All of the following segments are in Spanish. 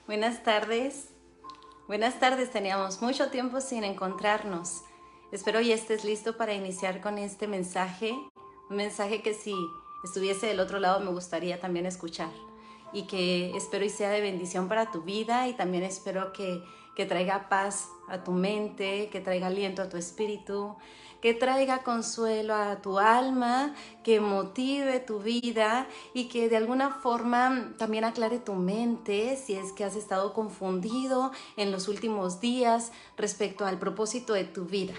Buenas tardes. Buenas tardes, teníamos mucho tiempo sin encontrarnos. Espero ya estés listo para iniciar con este mensaje. Un mensaje que si estuviese del otro lado me gustaría también escuchar. Y que espero y sea de bendición para tu vida y también espero que traiga paz a tu mente, que traiga aliento a tu espíritu, que traiga consuelo a tu alma, que motive tu vida y que de alguna forma también aclare tu mente si es que has estado confundido en los últimos días respecto al propósito de tu vida.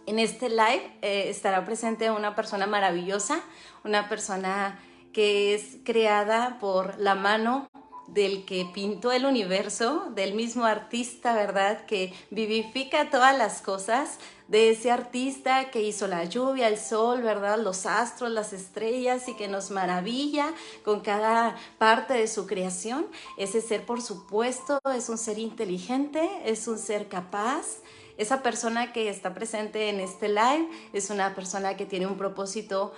En este live estará presente una persona maravillosa, una persona que es creada por la mano del que pintó el universo, del mismo artista, ¿verdad? Que vivifica todas las cosas, de ese artista que hizo la lluvia, el sol, ¿verdad? Los astros, las estrellas y que nos maravilla con cada parte de su creación. Ese ser, por supuesto, es un ser inteligente, es un ser capaz. Esa persona que está presente en este live es una persona que tiene un propósito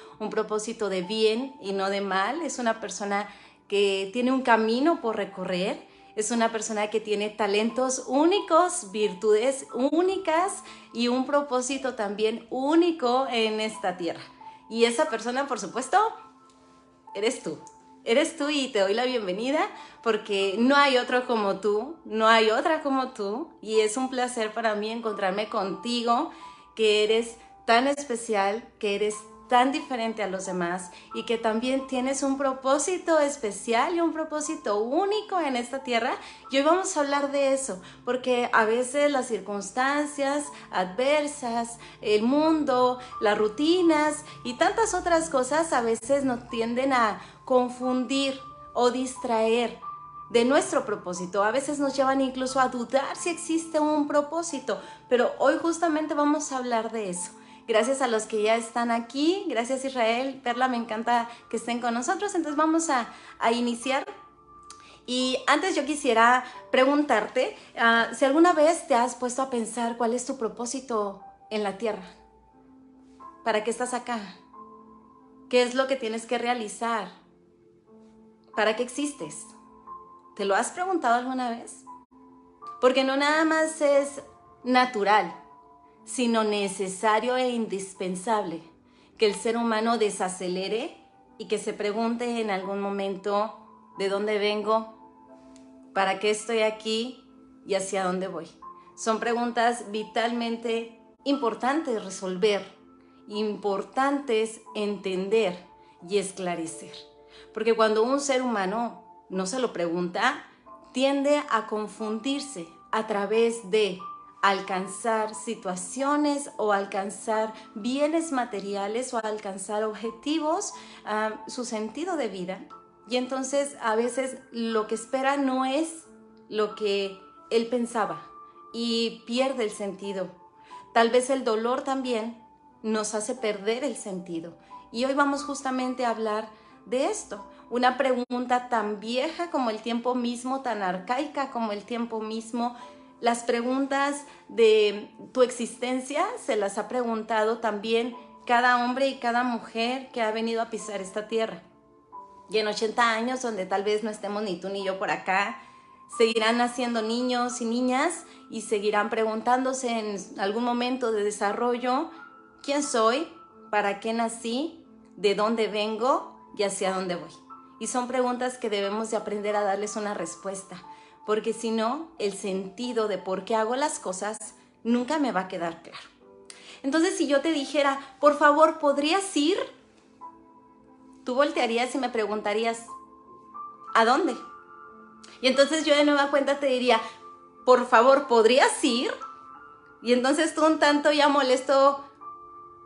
de bien y no de mal. Es una persona que tiene un camino por recorrer. Es una persona que tiene talentos únicos, virtudes únicas y un propósito también único en esta tierra. Y esa persona, por supuesto, eres tú. Eres tú y te doy la bienvenida porque no hay otro como tú, no hay otra como tú y es un placer para mí encontrarme contigo, que eres tan especial, que eres tan diferente a los demás y que también tienes un propósito especial y un propósito único en esta tierra. Y hoy vamos a hablar de eso, porque a veces las circunstancias adversas, el mundo, las rutinas y tantas otras cosas a veces nos tienden a confundir o distraer de nuestro propósito. A veces nos llevan incluso a dudar si existe un propósito, pero hoy justamente vamos a hablar de eso. Gracias a los que ya están aquí, gracias Israel, Perla, me encanta que estén con nosotros, entonces vamos a iniciar. Y antes yo quisiera preguntarte si alguna vez te has puesto a pensar cuál es tu propósito en la tierra, para qué estás acá, qué es lo que tienes que realizar, para qué existes. ¿Te lo has preguntado alguna vez? Porque no nada más es natural, sino necesario e indispensable que el ser humano desacelere y que se pregunte en algún momento de dónde vengo, para qué estoy aquí y hacia dónde voy. Son preguntas vitalmente importantes resolver, importantes entender y esclarecer. Porque cuando un ser humano no se lo pregunta, tiende a confundirse a través de alcanzar situaciones o alcanzar bienes materiales o alcanzar objetivos, su sentido de vida. Y entonces a veces lo que espera no es lo que él pensaba y pierde el sentido. Tal vez el dolor también nos hace perder el sentido. Y hoy vamos justamente a hablar de esto. Una pregunta tan vieja como el tiempo mismo, tan arcaica como el tiempo mismo. Las preguntas de tu existencia se las ha preguntado también cada hombre y cada mujer que ha venido a pisar esta tierra. Y en 80 años, donde tal vez no estemos ni tú ni yo por acá, seguirán naciendo niños y niñas y seguirán preguntándose en algún momento de desarrollo: ¿quién soy? ¿Para qué nací? ¿De dónde vengo? ¿Y hacia dónde voy? Y son preguntas que debemos de aprender a darles una respuesta, porque si no, el sentido de por qué hago las cosas nunca me va a quedar claro. Entonces, si yo te dijera, por favor, ¿podrías ir? Tú voltearías y me preguntarías, ¿a dónde? Y entonces yo de nueva cuenta te diría, por favor, ¿podrías ir? Y entonces tú un tanto ya molesto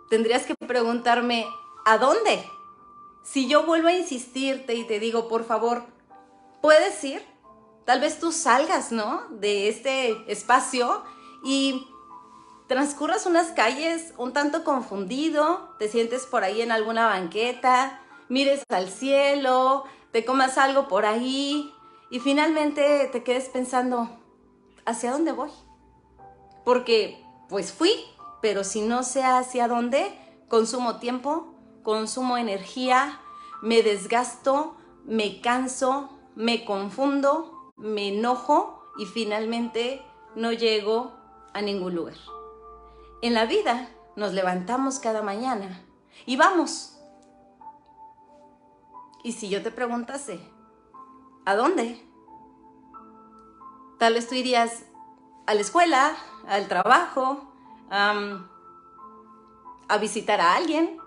tendrías que preguntarme, ¿a dónde? Si yo vuelvo a insistirte y te digo, por favor, ¿puedes ir? Tal vez tú salgas, ¿no? De este espacio y transcurras unas calles un tanto confundido, te sientes por ahí en alguna banqueta, mires al cielo, te comas algo por ahí y finalmente te quedes pensando, ¿hacia dónde voy? Porque pues fui, pero si no sé hacia dónde, consumo tiempo, consumo energía, me desgasto, me canso, me confundo me enojo y finalmente no llego a ningún lugar. En la vida nos levantamos cada mañana y vamos. Y si yo te preguntase, ¿a dónde? Tal vez tú irías a la escuela, al trabajo, a visitar a alguien.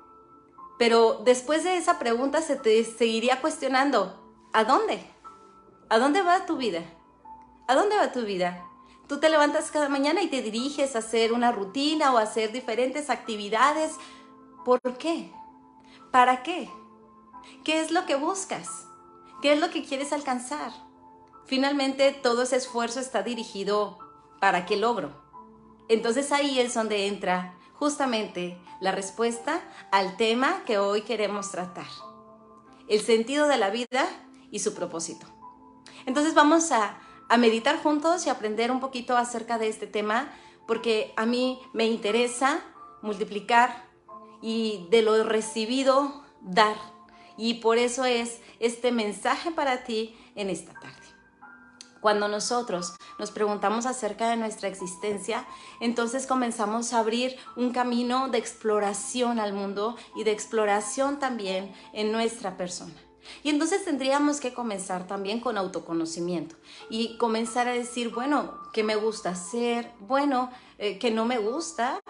Pero después de esa pregunta se te seguiría cuestionando, ¿a dónde? ¿A dónde va tu vida? ¿A dónde va tu vida? Tú te levantas cada mañana y te diriges a hacer una rutina o a hacer diferentes actividades. ¿Por qué? ¿Para qué? ¿Qué es lo que buscas? ¿Qué es lo que quieres alcanzar? Finalmente, todo ese esfuerzo está dirigido ¿para qué logro? Entonces ahí es donde entra justamente la respuesta al tema que hoy queremos tratar. El sentido de la vida y su propósito. Entonces vamos a meditar juntos y aprender un poquito acerca de este tema, porque a mí me interesa multiplicar y de lo recibido dar. Y por eso es este mensaje para ti en esta tarde. Cuando nosotros nos preguntamos acerca de nuestra existencia, entonces comenzamos a abrir un camino de exploración al mundo y de exploración también en nuestra persona. Y entonces tendríamos que comenzar también con autoconocimiento y comenzar a decir, bueno, ¿qué me gusta hacer? Bueno, ¿qué no me gusta?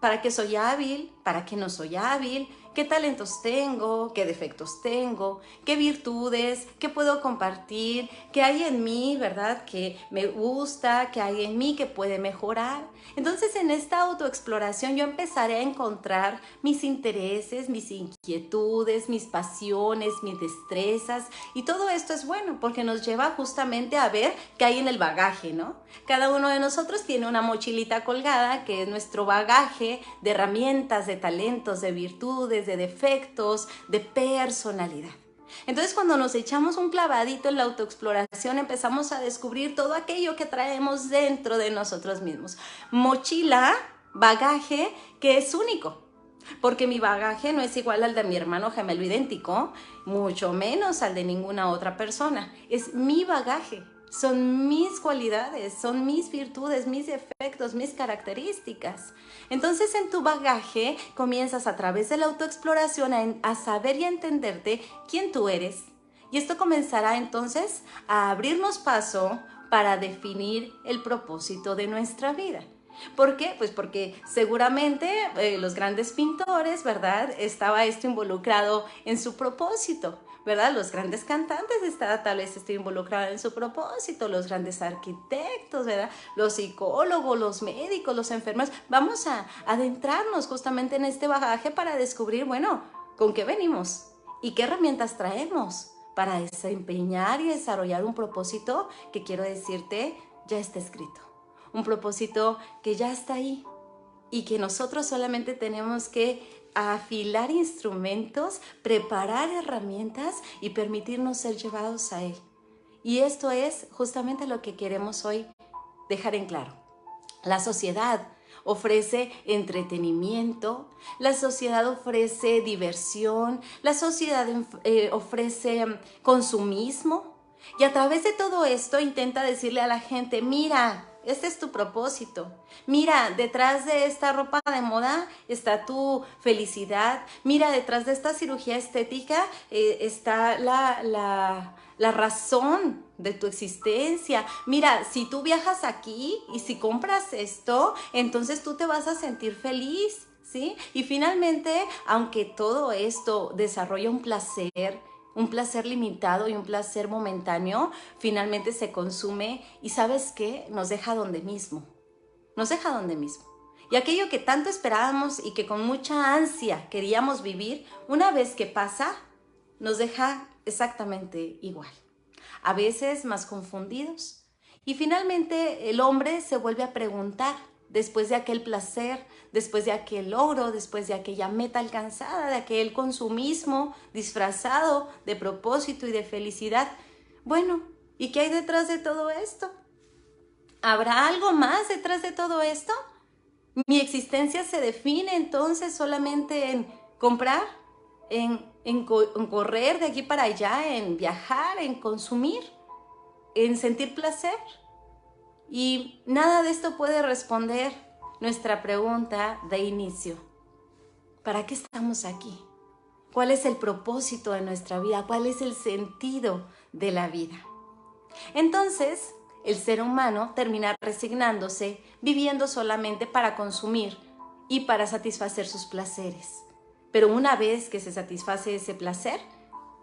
¿Para qué soy hábil? ¿Para qué no soy hábil? ¿Qué talentos tengo? ¿Qué defectos tengo? ¿Qué virtudes? ¿Qué puedo compartir? ¿Qué hay en mí, verdad? ¿Qué me gusta? ¿Qué hay en mí que puede mejorar? Entonces, en esta autoexploración yo empezaré a encontrar mis intereses, mis inquietudes, mis pasiones, mis destrezas, y todo esto es bueno porque nos lleva justamente a ver qué hay en el bagaje, ¿no? Cada uno de nosotros tiene una mochilita colgada que es nuestro bagaje de herramientas, de talentos, de virtudes, de defectos, de personalidad. Entonces, cuando nos echamos un clavadito en la autoexploración, empezamos a descubrir todo aquello que traemos dentro de nosotros mismos. Mochila, bagaje que es único, porque mi bagaje no es igual al de mi hermano gemelo idéntico, mucho menos al de ninguna otra persona. Es mi bagaje. Son mis cualidades, son mis virtudes, mis defectos, mis características. Entonces en tu bagaje comienzas a través de la autoexploración a saber y a entenderte quién tú eres. Y esto comenzará entonces a abrirnos paso para definir el propósito de nuestra vida. ¿Por qué? Pues porque seguramente los grandes pintores, ¿verdad? Estaba esto involucrado en su propósito, ¿verdad? Los grandes cantantes tal vez esto involucrado en su propósito, los grandes arquitectos, ¿verdad? Los psicólogos, los médicos, los enfermeros. Vamos a adentrarnos justamente en este bagaje para descubrir, bueno, ¿con qué venimos? ¿Y qué herramientas traemos para desempeñar y desarrollar un propósito que, quiero decirte, ya está escrito? Un propósito que ya está ahí y que nosotros solamente tenemos que afilar instrumentos, preparar herramientas y permitirnos ser llevados a él. Y esto es justamente lo que queremos hoy dejar en claro. La sociedad ofrece entretenimiento, la sociedad ofrece diversión, la sociedad ofrece consumismo, y a través de todo esto intenta decirle a la gente, mira, este es tu propósito. Mira, detrás de esta ropa de moda está tu felicidad. Mira, detrás de esta cirugía estética está la razón de tu existencia. Mira, si tú viajas aquí y si compras esto, entonces tú te vas a sentir feliz, ¿sí? Y finalmente, aunque todo esto desarrolla un placer limitado y un placer momentáneo, finalmente se consume y ¿sabes qué? Nos deja donde mismo. Nos deja donde mismo. Y aquello que tanto esperábamos y que con mucha ansia queríamos vivir, una vez que pasa, nos deja exactamente igual. A veces más confundidos. Y finalmente el hombre se vuelve a preguntar, después de aquel placer, después de aquel logro, después de aquella meta alcanzada, de aquel consumismo disfrazado de propósito y de felicidad. Bueno, ¿y qué hay detrás de todo esto? ¿Habrá algo más detrás de todo esto? ¿Mi existencia se define entonces solamente en comprar, en correr de aquí para allá, en viajar, en consumir? en sentir placer. Y nada de esto puede responder nuestra pregunta de inicio. ¿Para qué estamos aquí? ¿Cuál es el propósito de nuestra vida? ¿Cuál es el sentido de la vida? Entonces, el ser humano termina resignándose, viviendo solamente para consumir y para satisfacer sus placeres. Pero una vez que se satisface ese placer,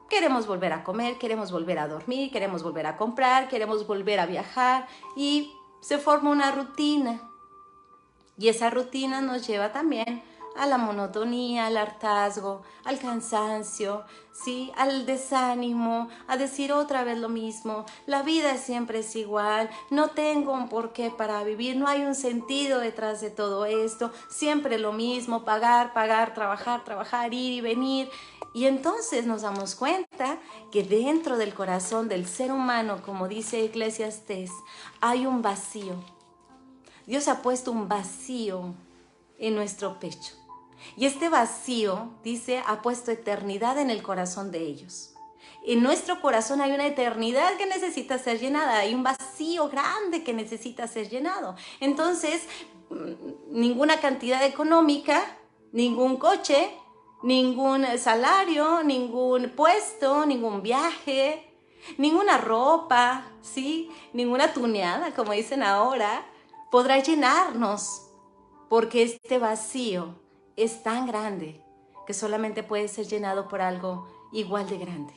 queremos volver a comer, queremos volver a dormir, queremos volver a comprar, queremos volver a viajar y se forma una rutina. Y esa rutina nos lleva también a la monotonía, al hartazgo, al cansancio, ¿sí? Al desánimo, a decir otra vez lo mismo. La vida siempre es igual, no tengo un porqué para vivir, no hay un sentido detrás de todo esto, siempre lo mismo, pagar, trabajar, ir y venir. Y entonces nos damos cuenta que dentro del corazón del ser humano, como dice Eclesiastés, hay un vacío. Dios ha puesto un vacío en nuestro pecho. Y este vacío, dice, ha puesto eternidad en el corazón de ellos. En nuestro corazón hay una eternidad que necesita ser llenada, hay un vacío grande que necesita ser llenado. Entonces, ninguna cantidad económica, ningún coche, ningún salario, ningún puesto, ningún viaje, ninguna ropa, ¿sí? Ninguna tuneada, como dicen ahora, podrá llenarnos, porque este vacío es tan grande que solamente puede ser llenado por algo igual de grande.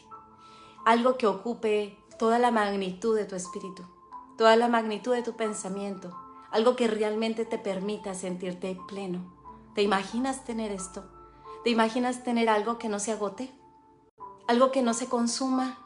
Algo que ocupe toda la magnitud de tu espíritu, toda la magnitud de tu pensamiento, algo que realmente te permita sentirte pleno. ¿Te imaginas tener esto? ¿Te imaginas tener algo que no se agote? Algo que no se consuma,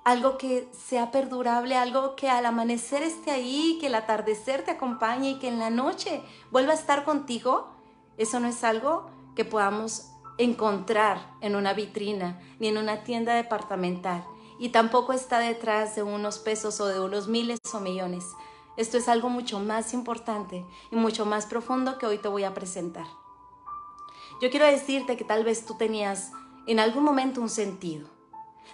algo que sea perdurable, algo que al amanecer esté ahí, que el atardecer te acompañe y que en la noche vuelva a estar contigo. Eso no es algo que podamos encontrar en una vitrina ni en una tienda departamental, y tampoco está detrás de unos pesos o de unos miles o millones. Esto es algo mucho más importante y mucho más profundo que hoy te voy a presentar. Yo quiero decirte que tal vez tú tenías en algún momento un sentido.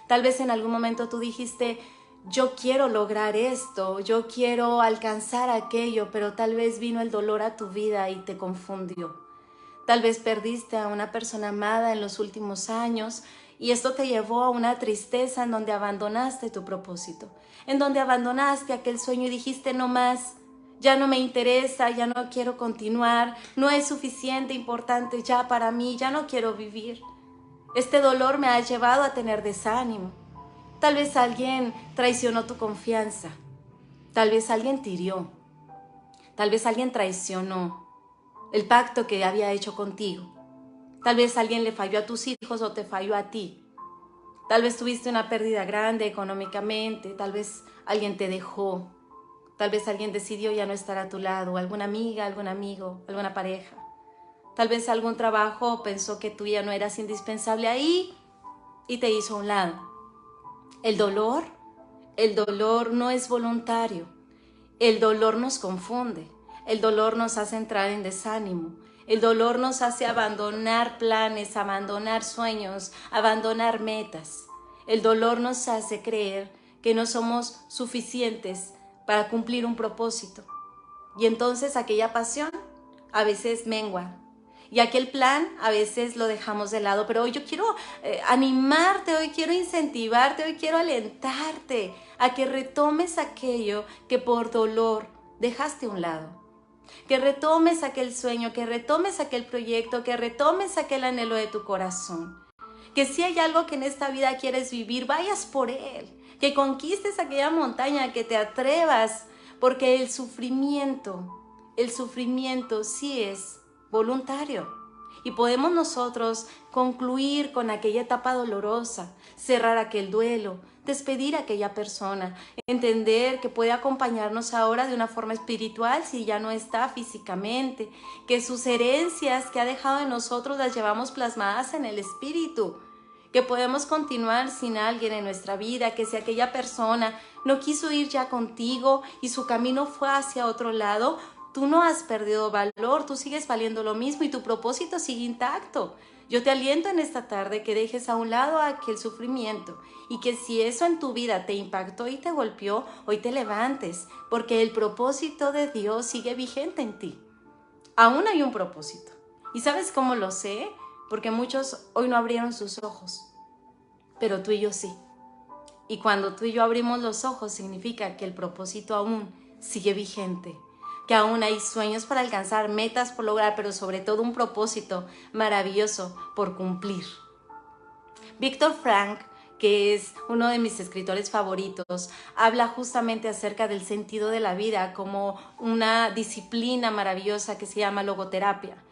Tal vez en algún momento tú dijiste, yo quiero lograr esto, yo quiero alcanzar aquello, pero tal vez vino el dolor a tu vida y te confundió. Tal vez perdiste a una persona amada en los últimos años y esto te llevó a una tristeza en donde abandonaste tu propósito, en donde abandonaste aquel sueño y dijiste no más, ya no me interesa, ya no quiero continuar, no es suficiente importante ya para mí, ya no quiero vivir. Este dolor me ha llevado a tener desánimo. Tal vez alguien traicionó tu confianza, tal vez alguien te hirió, tal vez alguien traicionó el pacto que había hecho contigo. Tal vez alguien le falló a tus hijos o te falló a ti. Tal vez tuviste una pérdida grande económicamente, tal vez alguien te dejó, tal vez alguien decidió ya no estar a tu lado, alguna amiga, algún amigo, alguna pareja. Tal vez algún trabajo pensó que tú ya no eras indispensable ahí y te hizo a un lado. El dolor no es voluntario. El dolor nos confunde. El dolor nos hace entrar en desánimo. El dolor nos hace abandonar planes, abandonar sueños, abandonar metas. El dolor nos hace creer que no somos suficientes para cumplir un propósito. Y entonces aquella pasión a veces mengua. Y aquel plan a veces lo dejamos de lado. Pero hoy yo quiero animarte, hoy quiero incentivarte, hoy quiero alentarte a que retomes aquello que por dolor dejaste a un lado. Que retomes aquel sueño, que retomes aquel proyecto, que retomes aquel anhelo de tu corazón. Que si hay algo que en esta vida quieres vivir, vayas por él. Que conquistes aquella montaña, que te atrevas, porque el sufrimiento sí es voluntario. Y podemos nosotros concluir con aquella etapa dolorosa, cerrar aquel duelo, despedir a aquella persona, entender que puede acompañarnos ahora de una forma espiritual si ya no está físicamente, que sus herencias que ha dejado en nosotros las llevamos plasmadas en el espíritu, que podemos continuar sin alguien en nuestra vida, que si aquella persona no quiso ir ya contigo y su camino fue hacia otro lado, Tú no has perdido valor, tú sigues valiendo lo mismo y tu propósito sigue intacto. Yo te aliento en esta tarde que dejes a un lado aquel sufrimiento y que si eso en tu vida te impactó y te golpeó, hoy te levantes, porque el propósito de Dios sigue vigente en ti. Aún hay un propósito. ¿Y sabes cómo lo sé? Porque muchos hoy no abrieron sus ojos, pero tú y yo sí. Y cuando tú y yo abrimos los ojos significa que el propósito aún sigue vigente, que aún hay sueños para alcanzar, metas por lograr, pero sobre todo un propósito maravilloso por cumplir. Viktor Frankl, que es uno de mis escritores favoritos, habla justamente acerca del sentido de la vida como una disciplina maravillosa que se llama logoterapia.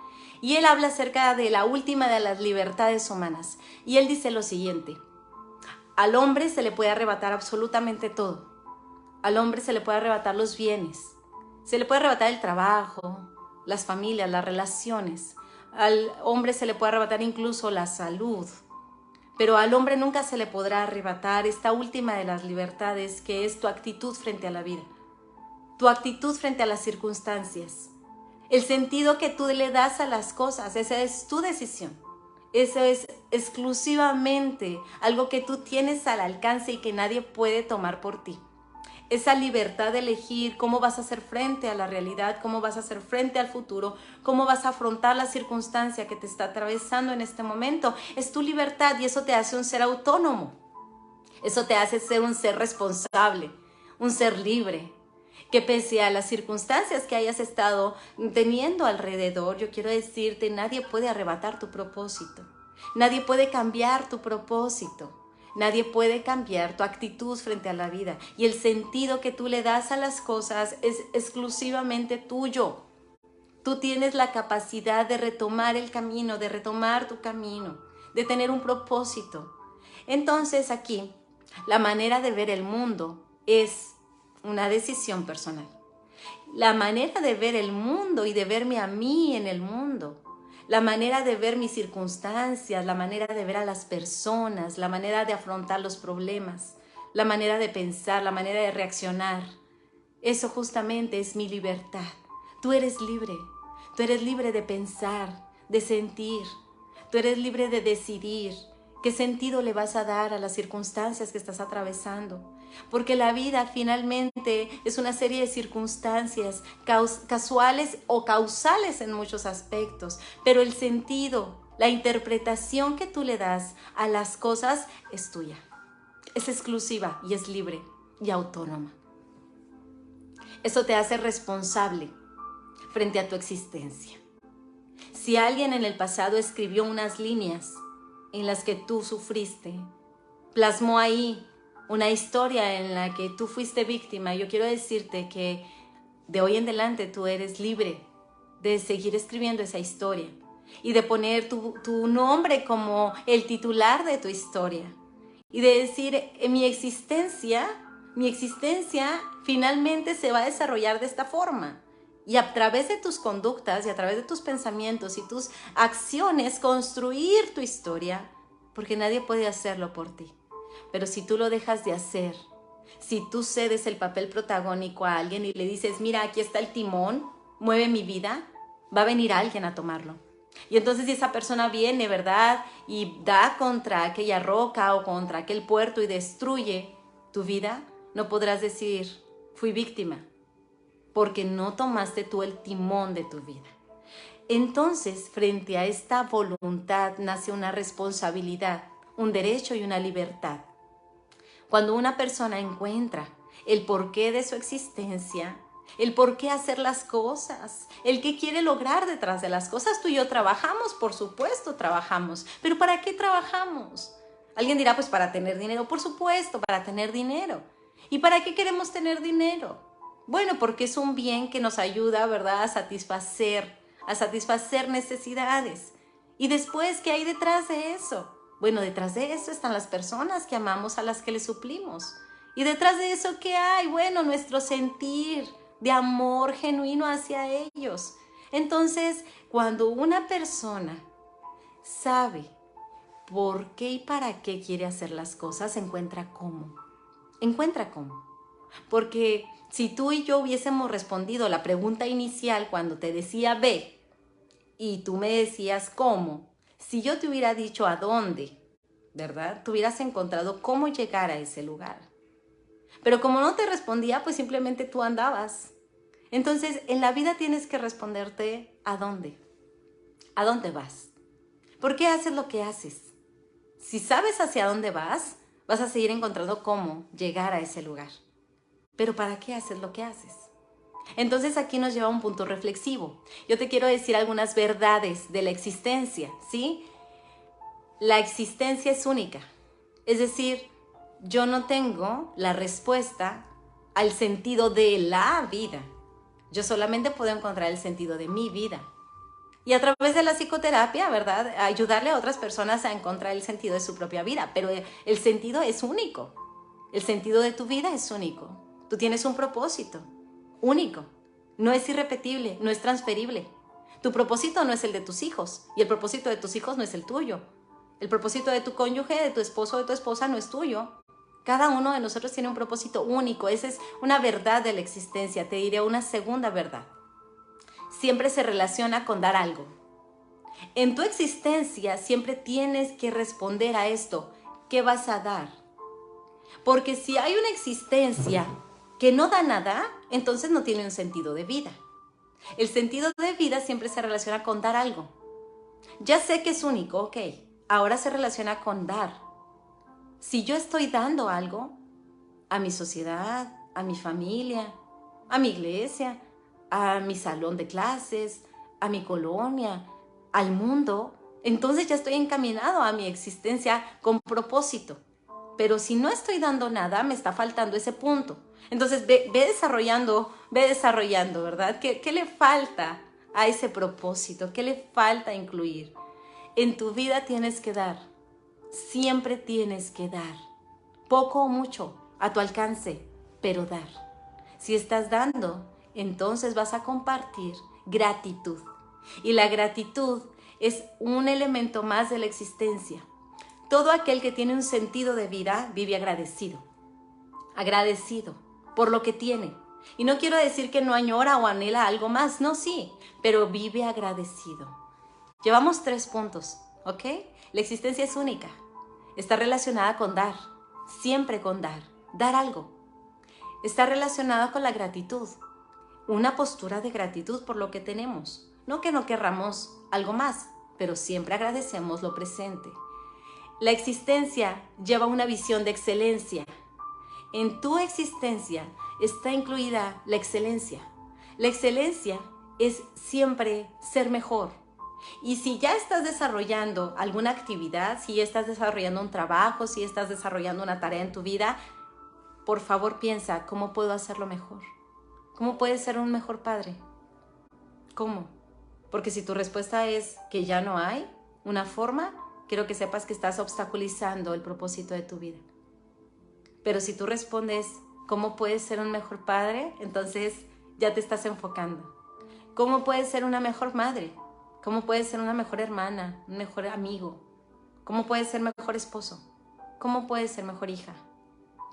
Y él habla acerca de la última de las libertades humanas. Y él dice lo siguiente: al hombre se le puede arrebatar absolutamente todo. Al hombre se le puede arrebatar los bienes, se le puede arrebatar el trabajo, las familias, las relaciones. Al hombre se le puede arrebatar incluso la salud. Pero al hombre nunca se le podrá arrebatar esta última de las libertades, que es tu actitud frente a la vida, tu actitud frente a las circunstancias, el sentido que tú le das a las cosas. Esa es tu decisión. Eso es exclusivamente algo que tú tienes al alcance y que nadie puede tomar por ti. Esa libertad de elegir cómo vas a hacer frente a la realidad, cómo vas a hacer frente al futuro, cómo vas a afrontar la circunstancia que te está atravesando en este momento, es tu libertad y eso te hace un ser autónomo. Eso te hace ser un ser responsable, un ser libre, que pese a las circunstancias que hayas estado teniendo alrededor, yo quiero decirte, nadie puede arrebatar tu propósito. Nadie puede cambiar tu propósito. Nadie puede cambiar tu actitud frente a la vida. Y el sentido que tú le das a las cosas es exclusivamente tuyo. Tú tienes la capacidad de retomar el camino, de retomar tu camino, de tener un propósito. Entonces aquí, la manera de ver el mundo es una decisión personal. La manera de ver el mundo y de verme a mí en el mundo, la manera de ver mis circunstancias, la manera de ver a las personas, la manera de afrontar los problemas, la manera de pensar, la manera de reaccionar, eso justamente es mi libertad. Tú eres libre de pensar, de sentir, tú eres libre de decidir qué sentido le vas a dar a las circunstancias que estás atravesando. Porque la vida finalmente es una serie de circunstancias casuales o causales en muchos aspectos, pero el sentido, la interpretación que tú le das a las cosas es tuya, es exclusiva y es libre y autónoma. Eso te hace responsable frente a tu existencia. Si alguien en el pasado escribió unas líneas en las que tú sufriste, plasmó ahí una historia en la que tú fuiste víctima, yo quiero decirte que de hoy en adelante tú eres libre de seguir escribiendo esa historia y de poner tu nombre como el titular de tu historia y de decir, mi existencia finalmente se va a desarrollar de esta forma. Y a través de tus conductas y a través de tus pensamientos y tus acciones construir tu historia, porque nadie puede hacerlo por ti. Pero si tú lo dejas de hacer, si tú cedes el papel protagónico a alguien y le dices, mira, aquí está el timón, mueve mi vida, va a venir alguien a tomarlo. Y entonces si esa persona viene, ¿verdad? Y da contra aquella roca o contra aquel puerto y destruye tu vida, no podrás decir, fui víctima, porque no tomaste tú el timón de tu vida. Entonces, frente a esta voluntad nace una responsabilidad, un derecho y una libertad. Cuando una persona encuentra el porqué de su existencia, el por qué hacer las cosas, el qué quiere lograr detrás de las cosas, tú y yo trabajamos, por supuesto trabajamos, pero ¿para qué trabajamos? Alguien dirá, pues para tener dinero, por supuesto, para tener dinero. ¿Y para qué queremos tener dinero? Bueno, porque es un bien que nos ayuda, ¿verdad?, a satisfacer necesidades. Y después, ¿qué hay detrás de eso? Bueno, detrás de eso están las personas que amamos, a las que le suplimos. Y detrás de eso, ¿qué hay? Bueno, nuestro sentir de amor genuino hacia ellos. Entonces, cuando una persona sabe por qué y para qué quiere hacer las cosas, encuentra cómo. Porque si tú y yo hubiésemos respondido la pregunta inicial cuando te decía ve y tú me decías cómo, si yo te hubiera dicho a dónde, ¿verdad? Tú hubieras encontrado cómo llegar a ese lugar. Pero como no te respondía, pues simplemente tú andabas. Entonces, en la vida tienes que responderte a dónde. ¿A dónde vas? ¿Por qué haces lo que haces? Si sabes hacia dónde vas, vas a seguir encontrando cómo llegar a ese lugar. Pero ¿para qué haces lo que haces? Entonces aquí nos lleva a un punto reflexivo. Yo te quiero decir algunas verdades de la existencia, ¿sí? La existencia es única. Es decir, yo no tengo la respuesta al sentido de la vida. Yo solamente puedo encontrar el sentido de mi vida. Y a través de la psicoterapia, ¿verdad? Ayudarle a otras personas a encontrar el sentido de su propia vida. Pero el sentido es único. El sentido de tu vida es único. Tú tienes un propósito único. No es irrepetible, no es transferible. Tu propósito no es el de tus hijos y el propósito de tus hijos no es el tuyo. El propósito de tu cónyuge, de tu esposo o de tu esposa no es tuyo. Cada uno de nosotros tiene un propósito único. Esa es una verdad de la existencia. Te diré una segunda verdad. Siempre se relaciona con dar algo. En tu existencia siempre tienes que responder a esto. ¿Qué vas a dar? Porque si hay una existencia que no da nada, entonces no tiene un sentido de vida. El sentido de vida siempre se relaciona con dar algo. Ya sé que es único, ok. Ahora se relaciona con dar. Si yo estoy dando algo a mi sociedad, a mi familia, a mi iglesia, a mi salón de clases, a mi colonia, al mundo, entonces ya estoy encaminado a mi existencia con propósito. Pero si no estoy dando nada, me está faltando ese punto. Entonces ve desarrollando, ¿verdad? ¿Qué le falta a ese propósito? ¿Qué le falta incluir? En tu vida tienes que dar. Siempre tienes que dar. Poco o mucho, a tu alcance, pero dar. Si estás dando, entonces vas a compartir gratitud. Y la gratitud es un elemento más de la existencia. Todo aquel que tiene un sentido de vida vive agradecido. Agradecido por lo que tiene. Y no quiero decir que no añora o anhela algo más, no, sí, pero vive agradecido. Llevamos 3 puntos, ¿ok? La existencia es única. Está relacionada con dar, siempre con dar algo. Está relacionada con la gratitud, una postura de gratitud por lo que tenemos. No que no querramos algo más, pero siempre agradecemos lo presente. La existencia lleva una visión de excelencia. En tu existencia está incluida la excelencia. La excelencia es siempre ser mejor. Y si ya estás desarrollando alguna actividad, si estás desarrollando un trabajo, si estás desarrollando una tarea en tu vida, por favor piensa, ¿cómo puedo hacerlo mejor? ¿Cómo puedes ser un mejor padre? ¿Cómo? Porque si tu respuesta es que ya no hay una forma, quiero que sepas que estás obstaculizando el propósito de tu vida. Pero si tú respondes, ¿cómo puedes ser un mejor padre? Entonces ya te estás enfocando. ¿Cómo puedes ser una mejor madre? ¿Cómo puedes ser una mejor hermana, un mejor amigo? ¿Cómo puedes ser mejor esposo? ¿Cómo puedes ser mejor hija?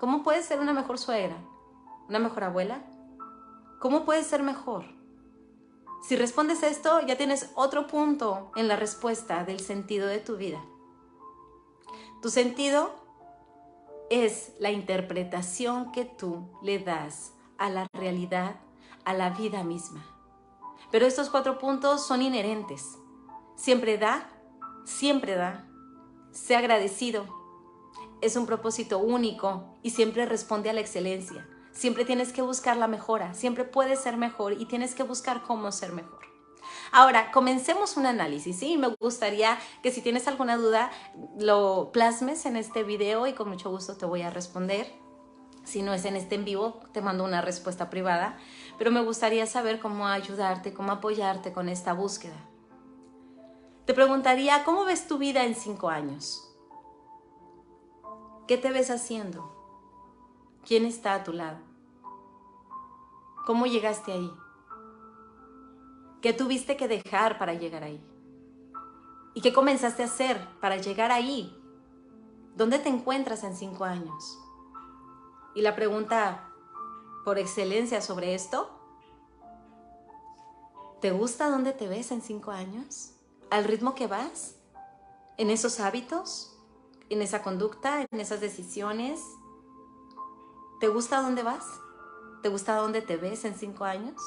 ¿Cómo puedes ser una mejor suegra? ¿Una mejor abuela? ¿Cómo puedes ser mejor? Si respondes esto, ya tienes otro punto en la respuesta del sentido de tu vida. Tu sentido es la interpretación que tú le das a la realidad, a la vida misma. Pero estos 4 puntos son inherentes. Siempre da, sé agradecido. Es un propósito único y siempre responde a la excelencia. Siempre tienes que buscar la mejora, siempre puedes ser mejor y tienes que buscar cómo ser mejor. Ahora, comencemos un análisis, ¿sí? Me gustaría que si tienes alguna duda, lo plasmes en este video y con mucho gusto te voy a responder. Si no es en este en vivo, te mando una respuesta privada, pero me gustaría saber cómo ayudarte, cómo apoyarte con esta búsqueda. Te preguntaría, ¿cómo ves tu vida en 5 años? ¿Qué te ves haciendo? ¿Quién está a tu lado? ¿Cómo llegaste ahí? ¿Qué tuviste que dejar para llegar ahí? ¿Y qué comenzaste a hacer para llegar ahí? ¿Dónde te encuentras en 5 años? Y la pregunta por excelencia sobre esto? ¿Te gusta dónde te ves en 5 años? ¿Al ritmo que vas? ¿En esos hábitos? ¿En esa conducta? ¿En esas decisiones? ¿Te gusta dónde vas? ¿Te gusta dónde te ves en 5 años?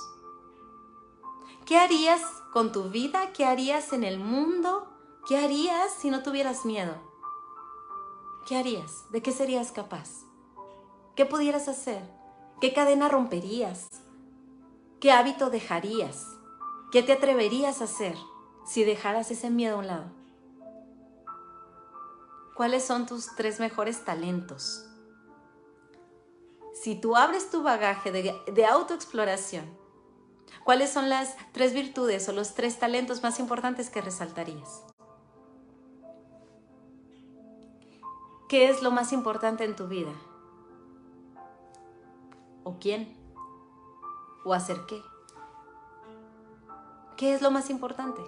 ¿Qué harías con tu vida? ¿Qué harías en el mundo? ¿Qué harías si no tuvieras miedo? ¿Qué harías? ¿De qué serías capaz? ¿Qué pudieras hacer? ¿Qué cadena romperías? ¿Qué hábito dejarías? ¿Qué te atreverías a hacer si dejaras ese miedo a un lado? ¿Cuáles son tus 3 mejores talentos? Si tú abres tu bagaje de autoexploración, ¿cuáles son las 3 virtudes o los 3 talentos más importantes que resaltarías? ¿Qué es lo más importante en tu vida? ¿O quién? ¿O hacer qué? ¿Qué es lo más importante?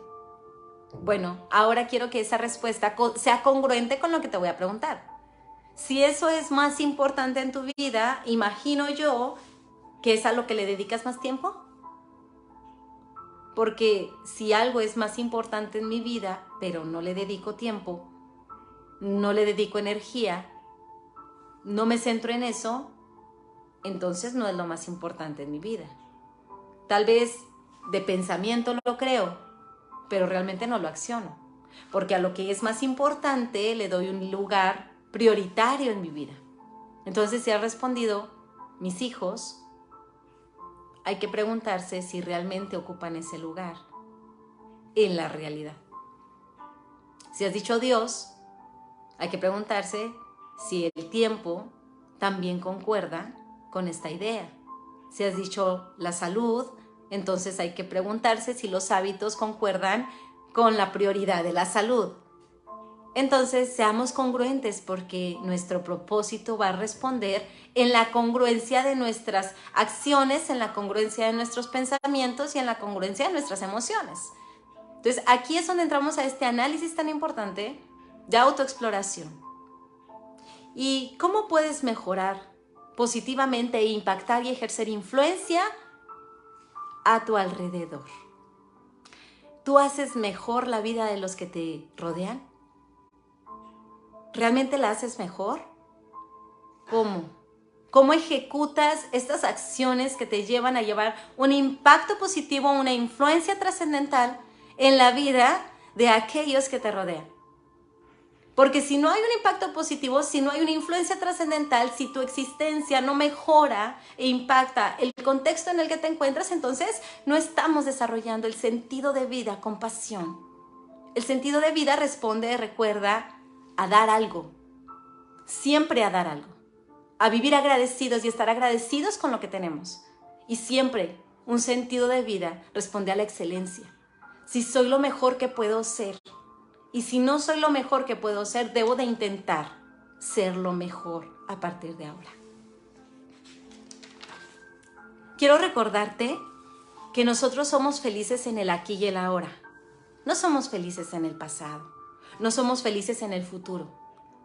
Bueno, ahora quiero que esa respuesta sea congruente con lo que te voy a preguntar. Si eso es más importante en tu vida, imagino yo que es a lo que le dedicas más tiempo. Porque si algo es más importante en mi vida, pero no le dedico tiempo, no le dedico energía, no me centro en eso, entonces no es lo más importante en mi vida. Tal vez de pensamiento lo creo, pero realmente no lo acciono. Porque a lo que es más importante le doy un lugar prioritario en mi vida. Entonces, si has respondido, mis hijos, hay que preguntarse si realmente ocupan ese lugar en la realidad. Si has dicho Dios, hay que preguntarse si el tiempo también concuerda con esta idea. Si has dicho la salud, entonces hay que preguntarse si los hábitos concuerdan con la prioridad de la salud. Entonces seamos congruentes porque nuestro propósito va a responder en la congruencia de nuestras acciones, en la congruencia de nuestros pensamientos y en la congruencia de nuestras emociones. Entonces aquí es donde entramos a este análisis tan importante de autoexploración. ¿Y cómo puedes mejorar positivamente e impactar y ejercer influencia a tu alrededor? ¿Tú haces mejor la vida de los que te rodean? ¿Realmente la haces mejor? ¿Cómo? ¿Cómo ejecutas estas acciones que te llevan a llevar un impacto positivo, una influencia trascendental en la vida de aquellos que te rodean? Porque si no hay un impacto positivo, si no hay una influencia trascendental, si tu existencia no mejora e impacta el contexto en el que te encuentras, entonces no estamos desarrollando el sentido de vida con pasión. El sentido de vida responde, recuerda, a dar algo, siempre a dar algo, a vivir agradecidos y estar agradecidos con lo que tenemos. Y siempre un sentido de vida responde a la excelencia. Si soy lo mejor que puedo ser, y si no soy lo mejor que puedo ser, debo de intentar ser lo mejor a partir de ahora. Quiero recordarte que nosotros somos felices en el aquí y el ahora. No somos felices en el pasado. No somos felices en el futuro.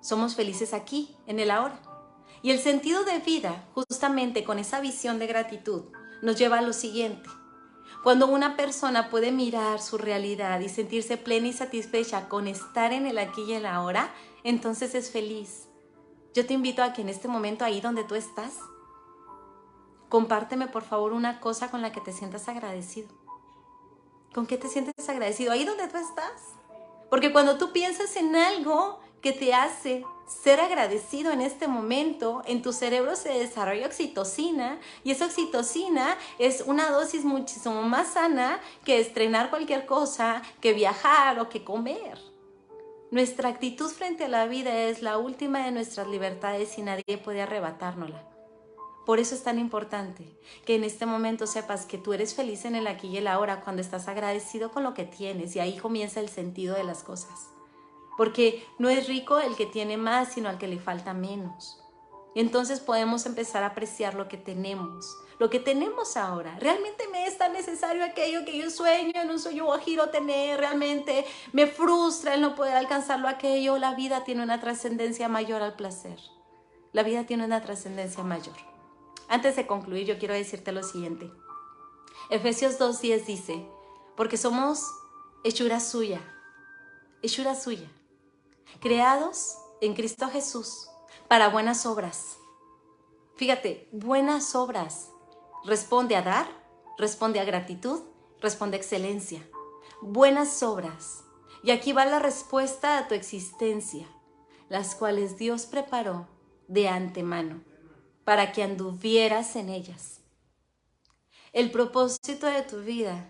Somos felices aquí, en el ahora. Y el sentido de vida, justamente con esa visión de gratitud, nos lleva a lo siguiente. Cuando una persona puede mirar su realidad y sentirse plena y satisfecha con estar en el aquí y el ahora, entonces es feliz. Yo te invito a que en este momento, ahí donde tú estás, compárteme por favor una cosa con la que te sientas agradecido. ¿Con qué te sientes agradecido? Ahí donde tú estás. Porque cuando tú piensas en algo que te hace ser agradecido en este momento, en tu cerebro se desarrolla oxitocina, y esa oxitocina es una dosis muchísimo más sana que estrenar cualquier cosa, que viajar o que comer. Nuestra actitud frente a la vida es la última de nuestras libertades y nadie puede arrebatárnosla. Por eso es tan importante que en este momento sepas que tú eres feliz en el aquí y el ahora cuando estás agradecido con lo que tienes, y ahí comienza el sentido de las cosas. Porque no es rico el que tiene más, sino al que le falta menos. Y entonces podemos empezar a apreciar lo que tenemos ahora. ¿Realmente me es tan necesario aquello que yo sueño en un sueño guajiro tener? ¿Realmente me frustra el no poder alcanzarlo aquello? La vida tiene una trascendencia mayor al placer. La vida tiene una trascendencia mayor. Antes de concluir, yo quiero decirte lo siguiente. Efesios 2:10 dice, porque somos hechura suya, creados en Cristo Jesús para buenas obras. Fíjate, buenas obras. Responde a dar, responde a gratitud, responde a excelencia. Buenas obras. Y aquí va la respuesta a tu existencia, las cuales Dios preparó de antemano para que anduvieras en ellas. El propósito de tu vida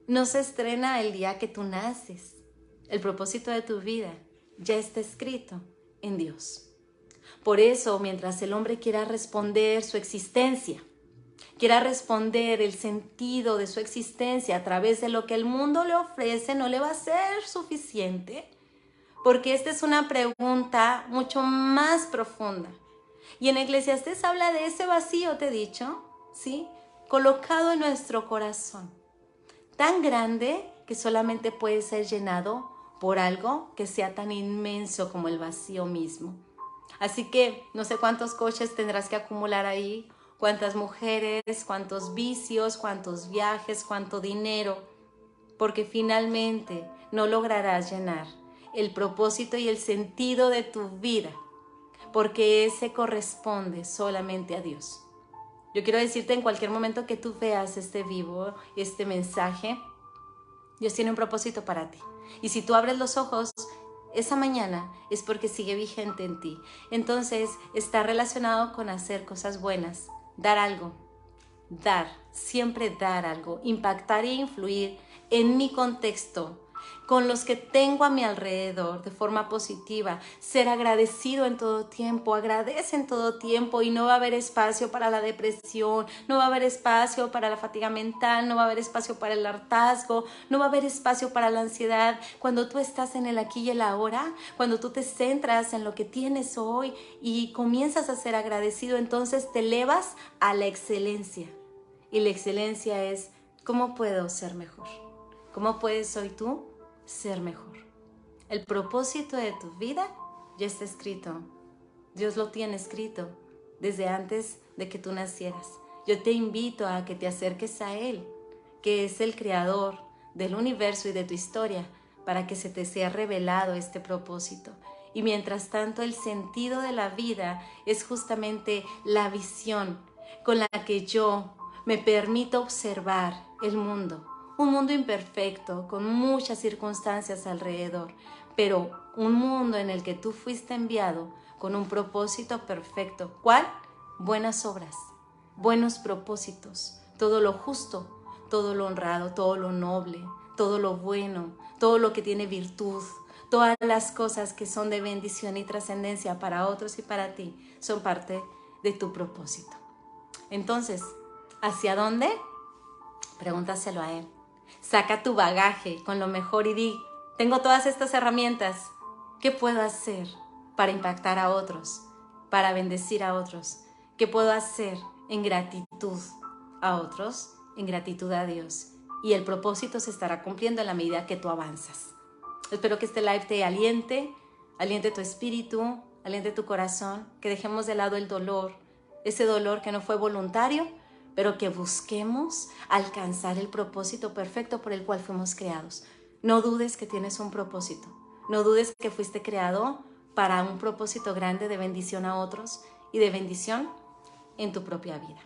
no se estrena el día que tú naces. El propósito de tu vida ya está escrito en Dios. Por eso, mientras el hombre quiera responder su existencia, quiera responder el sentido de su existencia a través de lo que el mundo le ofrece, no le va a ser suficiente, porque esta es una pregunta mucho más profunda. Y en Eclesiastés habla de ese vacío, te he dicho, ¿sí? Colocado en nuestro corazón, tan grande que solamente puede ser llenado por algo que sea tan inmenso como el vacío mismo. Así que no sé cuántos coches tendrás que acumular ahí, cuántas mujeres, cuántos vicios, cuántos viajes, cuánto dinero, porque finalmente no lograrás llenar el propósito y el sentido de tu vida, porque ese corresponde solamente a Dios. Yo quiero decirte, en cualquier momento que tú veas este vivo, este mensaje, Dios tiene un propósito para ti. Y si tú abres los ojos esa mañana, es porque sigue vigente en ti. Entonces, está relacionado con hacer cosas buenas, dar algo, siempre dar algo, impactar e influir en mi contexto, con los que tengo a mi alrededor de forma positiva, ser agradecido en todo tiempo, agradece en todo tiempo y no va a haber espacio para la depresión, no va a haber espacio para la fatiga mental, no va a haber espacio para el hartazgo, no va a haber espacio para la ansiedad. Cuando tú estás en el aquí y el ahora, cuando tú te centras en lo que tienes hoy y comienzas a ser agradecido, entonces te elevas a la excelencia. Y la excelencia es, ¿cómo puedo ser mejor? ¿Cómo puedes hoy tú ser mejor? El propósito de tu vida ya está escrito. Dios lo tiene escrito desde antes de que tú nacieras. Yo te invito a que te acerques a Él, que es el creador del universo y de tu historia, para que se te sea revelado este propósito. Y mientras tanto, el sentido de la vida es justamente la visión con la que yo me permito observar el mundo. Un mundo imperfecto, con muchas circunstancias alrededor, pero un mundo en el que tú fuiste enviado con un propósito perfecto. ¿Cuál? Buenas obras, buenos propósitos, todo lo justo, todo lo honrado, todo lo noble, todo lo bueno, todo lo que tiene virtud, todas las cosas que son de bendición y trascendencia para otros y para ti, son parte de tu propósito. Entonces, ¿hacia dónde? Pregúntaselo a Él. Saca tu bagaje con lo mejor y di, tengo todas estas herramientas, ¿qué puedo hacer para impactar a otros, para bendecir a otros? ¿Qué puedo hacer en gratitud a otros, en gratitud a Dios? Y el propósito se estará cumpliendo en la medida que tú avanzas. Espero que este live te aliente tu espíritu, aliente tu corazón, que dejemos de lado el dolor, ese dolor que no fue voluntario, pero que busquemos alcanzar el propósito perfecto por el cual fuimos creados. No dudes que tienes un propósito. No dudes que fuiste creado para un propósito grande de bendición a otros y de bendición en tu propia vida.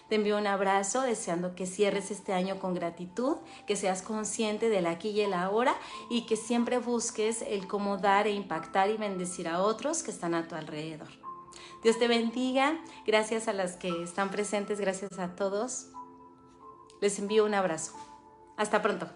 Te envío un abrazo deseando que cierres este año con gratitud, que seas consciente del aquí y el ahora y que siempre busques el cómo dar e impactar y bendecir a otros que están a tu alrededor. Dios te bendiga, gracias a las que están presentes, gracias a todos. Les envío un abrazo. Hasta pronto.